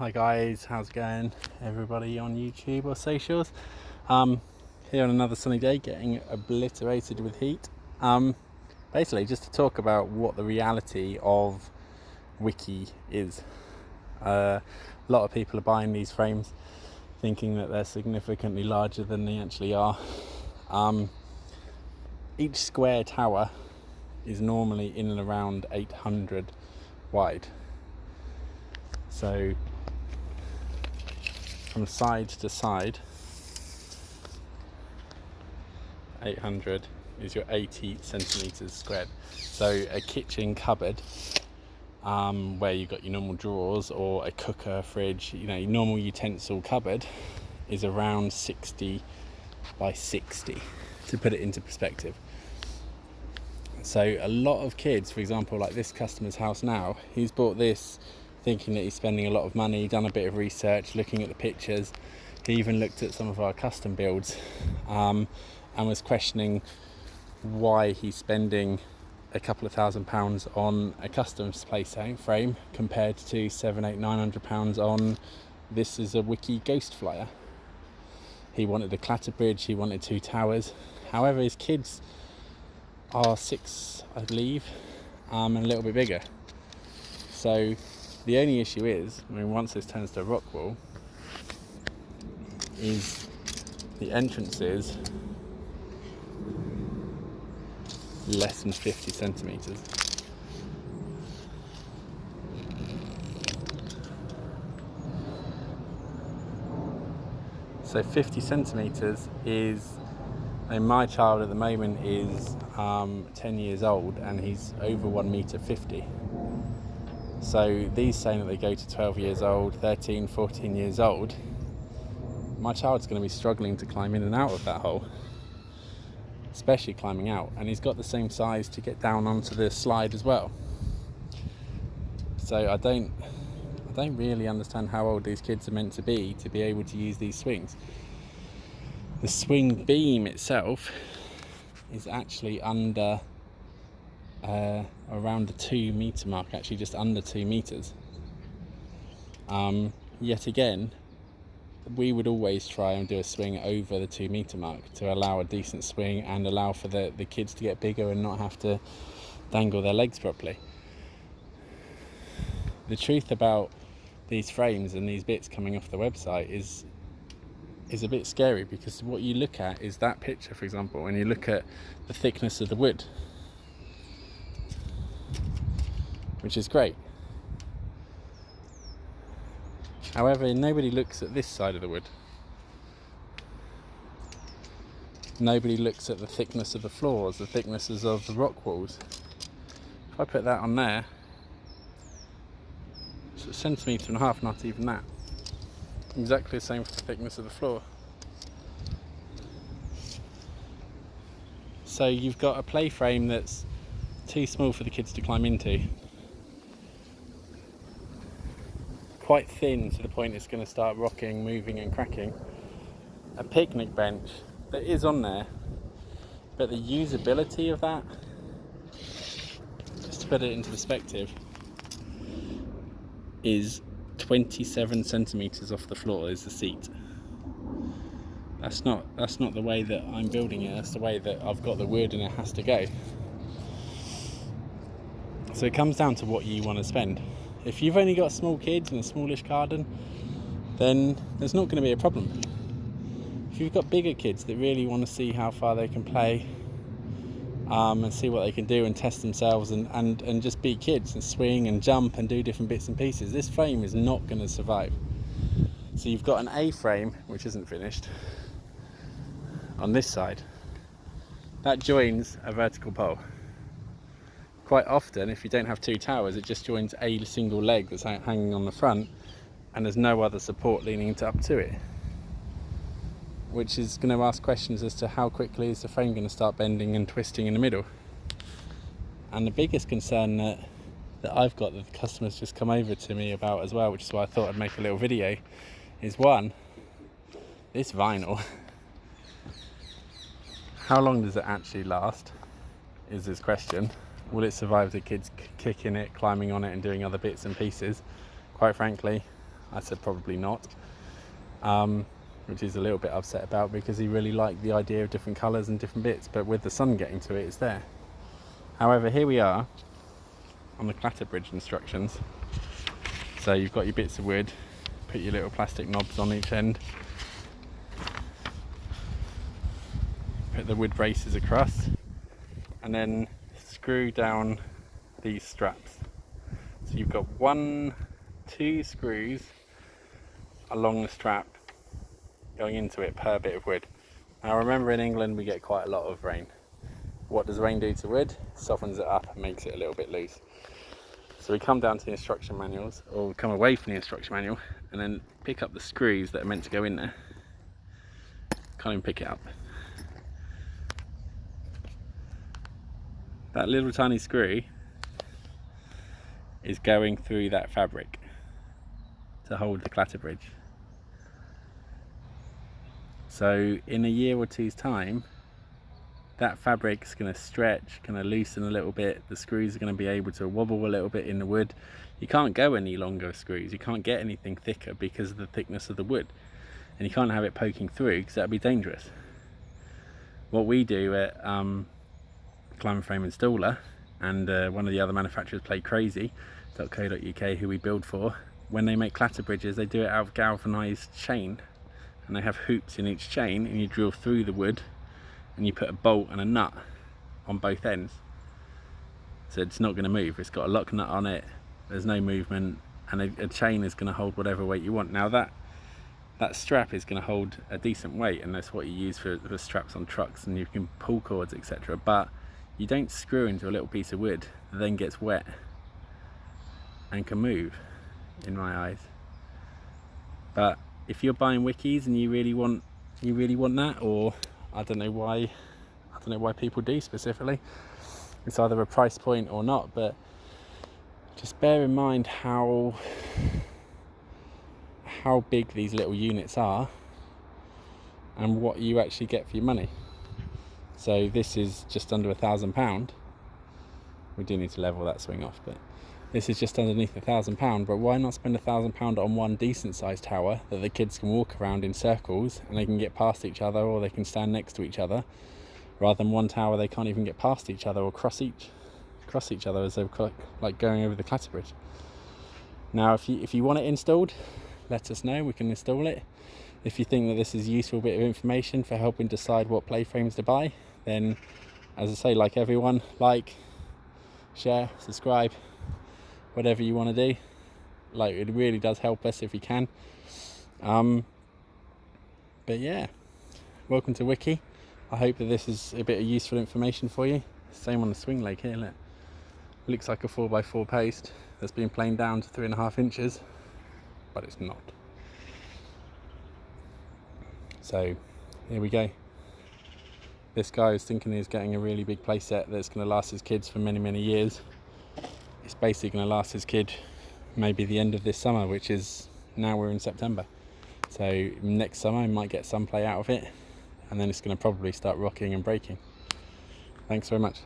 Hi guys, how's it going everybody on YouTube or socials? Here on another sunny day, getting obliterated with heat. Basically just to talk about what the reality of Wickey is. A lot of people are buying these frames thinking that they're significantly larger than they actually are. Each square tower is normally in and around 800 wide. So from side to side, 800 is your 80 centimeters squared. So a kitchen cupboard, where you've got your normal drawers, or a cooker, fridge, your normal utensil cupboard, is around 60 by 60, to put it into perspective. So a lot of kids, for example, like this customer's house now, he's bought this thinking that he's spending a lot of money, done a bit of research, looking at the pictures. He even looked at some of our custom builds, and was questioning why he's spending a couple of £1,000s on a custom place frame compared to £700-900 on this is a Wickey ghost flyer. He wanted a clatter bridge, he wanted 2 towers. However, his kids are 6, I believe, and a little bit bigger. So the only issue is, once this turns to a rock wall, is the entrance is less than 50 centimeters. So 50 centimeters is, my child at the moment is 10 years old and he's over 1.50 meters. So these saying that they go to 12 years old, 13, 14 years old, my child's going to be struggling to climb in and out of that hole, especially climbing out, and he's got the same size to get down onto the slide as well. So I don't really understand how old these kids are meant to be able to use these swings. The swing beam itself is actually under around the 2 meter mark, actually just under 2 meters. Yet again, we would always try and do a swing over the 2 meter mark to allow a decent swing and allow for the kids to get bigger and not have to dangle their legs properly. The truth about these frames and these bits coming off the website is a bit scary, because what you look at is that picture, for example, and you look at the thickness of the wood, which is great. However, nobody looks at this side of the wood. Nobody looks at the thickness of the floors, the thicknesses of the rock walls. If I put that on there, it's 1.5 centimeters, not even that. Exactly the same for the thickness of the floor. So you've got a play frame that's too small for the kids to climb into, quite thin to the point it's going to start rocking, moving and cracking. A picnic bench that is on there, but the usability of that, just to put it into perspective, is 27 centimeters off the floor is the seat. That's not the way that I'm building it, that's the way that I've got the wood and it has to go. So it comes down to what you want to spend. If you've only got small kids and a smallish garden, then there's not going to be a problem. If you've got bigger kids that really want to see how far they can play, and see what they can do and test themselves and just be kids and swing and jump and do different bits and pieces, this frame is not going to survive. So you've got an A frame, which isn't finished, on this side. That joins a vertical pole. Quite often, if you don't have 2 towers, it just joins a single leg that's hanging on the front, and there's no other support leaning up to it, which is going to ask questions as to how quickly is the frame going to start bending and twisting in the middle. And the biggest concern that I've got, that the customers just come over to me about as well, which is why I thought I'd make a little video, is one, this vinyl. How long does it actually last, is this question. Will it survive the kids kicking it, climbing on it and doing other bits and pieces? Quite frankly, I said probably not, which he's a little bit upset about because he really liked the idea of different colours and different bits, but with the sun getting to it, it's there. However, here we are on the clatter bridge instructions. So you've got your bits of wood, put your little plastic knobs on each end, put the wood braces across, and then screw down these straps. So you've got 2 screws along the strap going into it per bit of wood. Now remember, in England we get quite a lot of rain. What does rain do to wood? Softens it up and makes it a little bit loose. So we come down to the instruction manuals, or we come away from the instruction manual, and then pick up the screws that are meant to go in there. Can't even pick it up. That little tiny screw is going through that fabric to hold the clatter bridge. So in a year or two's time, that fabric's going to stretch, going to loosen a little bit. The screws are going to be able to wobble a little bit in the wood. You can't go any longer with screws. You can't get anything thicker because of the thickness of the wood. And you can't have it poking through because that would be dangerous. What we do at Climbing Frame Installer, and one of the other manufacturers, playcrazy.co.uk, who we build for, when they make clatter bridges, they do it out of galvanized chain. And they have hoops in each chain, and you drill through the wood and you put a bolt and a nut on both ends, so it's not going to move. It's got a lock nut on it, there's no movement, and a chain is going to hold whatever weight you want. Now that strap is going to hold a decent weight, and that's what you use for straps on trucks, and you can pull cords, etc. But you don't screw into a little piece of wood that then gets wet and can move, in my eyes. But if you're buying Wickeys and you really want that, or I don't know why people do specifically, it's either a price point or not, but just bear in mind how big these little units are and what you actually get for your money. So this is just under £1,000. We do need to level that swing off, but this is just underneath £1,000. But why not spend £1,000 on one decent sized tower that the kids can walk around in circles and they can get past each other, or they can stand next to each other, rather than one tower they can't even get past each other or cross each other as they're like going over the clatter bridge. Now if you want it installed, let us know, we can install it. If you think that this is a useful bit of information for helping decide what play frames to buy, then as I say, like everyone, like, share, subscribe, whatever you want to do. Like, it really does help us if you can. But yeah, welcome to Wickey. I hope that this is a bit of useful information for you. Same on the swing leg here, look. Looks like a 4x4 post that's been planed down to 3.5 inches, but it's not. So here we go. This guy is thinking he's getting a really big play set that's going to last his kids for many years. It's basically going to last his kid maybe the end of this summer, which is, now we're in September. So next summer he might get some play out of it, and then it's going to probably start rocking and breaking. Thanks very much.